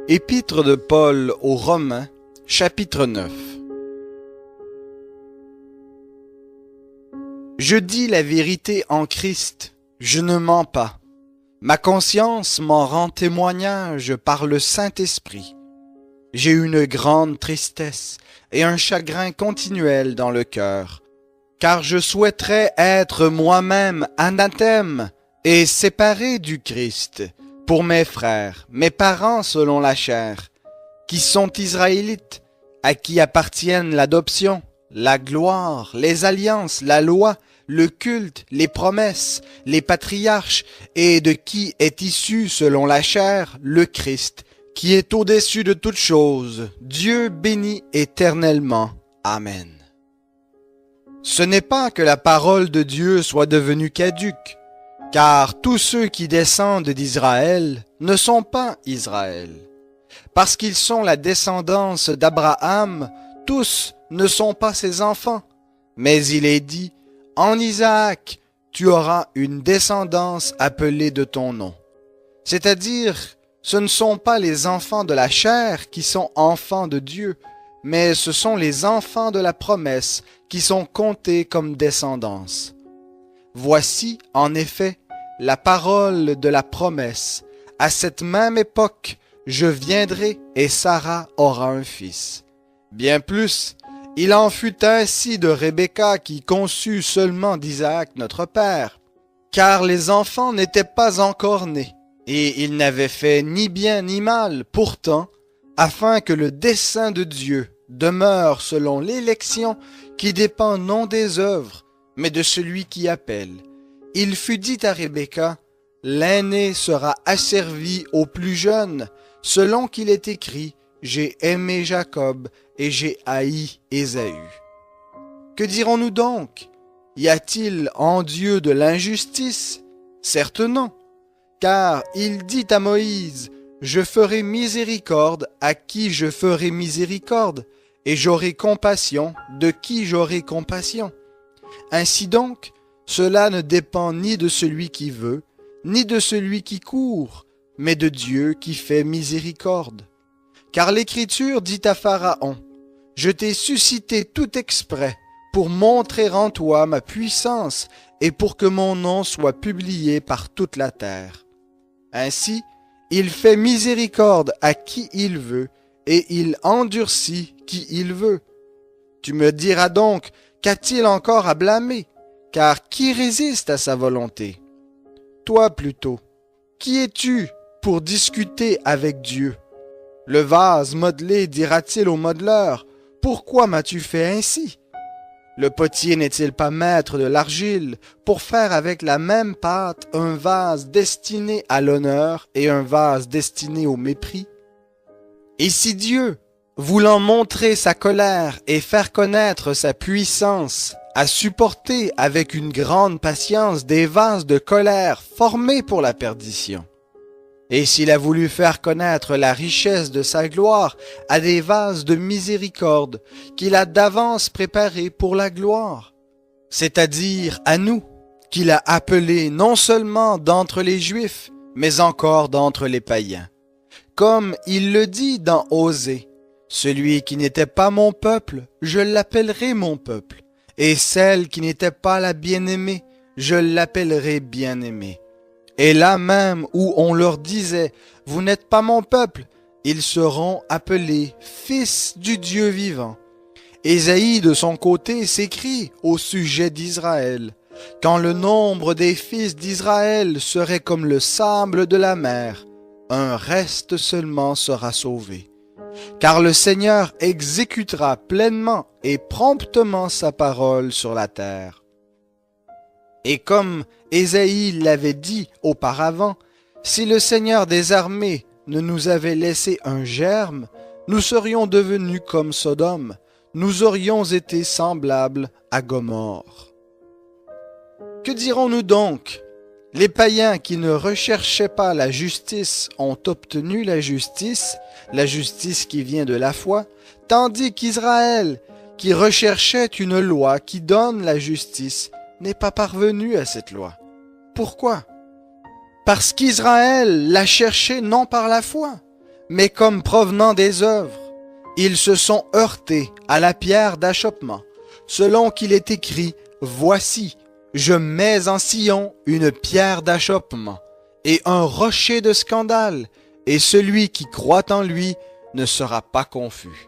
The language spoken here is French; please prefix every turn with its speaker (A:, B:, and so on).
A: Épître de Paul aux Romains, chapitre 9. Je dis la vérité en Christ, je ne mens pas. Ma conscience m'en rend témoignage par le Saint-Esprit. J'ai une grande tristesse et un chagrin continuel dans le cœur, car je souhaiterais être moi-même anathème et séparé du Christ, pour mes frères, mes parents selon la chair, qui sont israélites, à qui appartiennent l'adoption, la gloire, les alliances, la loi, le culte, les promesses, les patriarches, et de qui est issu selon la chair le Christ, qui est au-dessus de toutes choses, Dieu béni éternellement. Amen. Ce n'est pas que la parole de Dieu soit devenue caduque, car tous ceux qui descendent d'Israël ne sont pas Israël. Parce qu'ils sont la descendance d'Abraham, tous ne sont pas ses enfants. Mais il est dit, en Isaac, tu auras une descendance appelée de ton nom. C'est-à-dire, ce ne sont pas les enfants de la chair qui sont enfants de Dieu, mais ce sont les enfants de la promesse qui sont comptés comme descendance. Voici, en effet, la parole de la promesse. À cette même époque, je viendrai et Sarah aura un fils. Bien plus, il en fut ainsi de Rebecca qui conçut seulement d'Isaac notre père, car les enfants n'étaient pas encore nés, et ils n'avaient fait ni bien ni mal, pourtant, afin que le dessein de Dieu demeure selon l'élection qui dépend non des œuvres, mais de celui qui appelle. Il fut dit à Rebecca, « L'aîné sera asservi au plus jeune, selon qu'il est écrit, « J'ai aimé Jacob et j'ai haï Ésaü. » Que dirons-nous donc? Y a-t-il en Dieu de l'injustice? Certes non, car il dit à Moïse, « Je ferai miséricorde à qui je ferai miséricorde, et j'aurai compassion de qui j'aurai compassion. » Ainsi donc, cela ne dépend ni de celui qui veut, ni de celui qui court, mais de Dieu qui fait miséricorde. Car l'Écriture dit à Pharaon, « Je t'ai suscité tout exprès pour montrer en toi ma puissance et pour que mon nom soit publié par toute la terre. » Ainsi, il fait miséricorde à qui il veut et il endurcit qui il veut. Tu me diras donc, qu'a-t-il encore à blâmer? Car qui résiste à sa volonté? Toi plutôt, qui es-tu pour discuter avec Dieu? Le vase modelé dira-t-il au modeleur, « Pourquoi m'as-tu fait ainsi ?» Le potier n'est-il pas maître de l'argile pour faire avec la même pâte un vase destiné à l'honneur et un vase destiné au mépris? Et si Dieu, voulant montrer sa colère et faire connaître sa puissance, a supporté avec une grande patience des vases de colère formés pour la perdition, et s'il a voulu faire connaître la richesse de sa gloire à des vases de miséricorde qu'il a d'avance préparés pour la gloire, c'est-à-dire à nous, qu'il a appelés non seulement d'entre les Juifs, mais encore d'entre les païens. Comme il le dit dans Osée, « Celui qui n'était pas mon peuple, je l'appellerai mon peuple, et celle qui n'était pas la bien-aimée, je l'appellerai bien-aimée. » Et là même où on leur disait, « Vous n'êtes pas mon peuple », ils seront appelés fils du Dieu vivant. Ésaïe, de son côté, s'écrie au sujet d'Israël, « Quand le nombre des fils d'Israël serait comme le sable de la mer, un reste seulement sera sauvé. Car le Seigneur exécutera pleinement et promptement sa parole sur la terre. » Et comme Ésaïe l'avait dit auparavant, si le Seigneur des armées ne nous avait laissé un germe, nous serions devenus comme Sodome, nous aurions été semblables à Gomorrhe. Que dirons-nous donc? Les païens qui ne recherchaient pas la justice ont obtenu la justice qui vient de la foi, tandis qu'Israël, qui recherchait une loi qui donne la justice, n'est pas parvenu à cette loi. Pourquoi? Parce qu'Israël l'a cherché non par la foi, mais comme provenant des œuvres. Ils se sont heurtés à la pierre d'achoppement, selon qu'il est écrit, voici, je mets en Sion une pierre d'achoppement et un rocher de scandale, et celui qui croit en lui ne sera pas confus.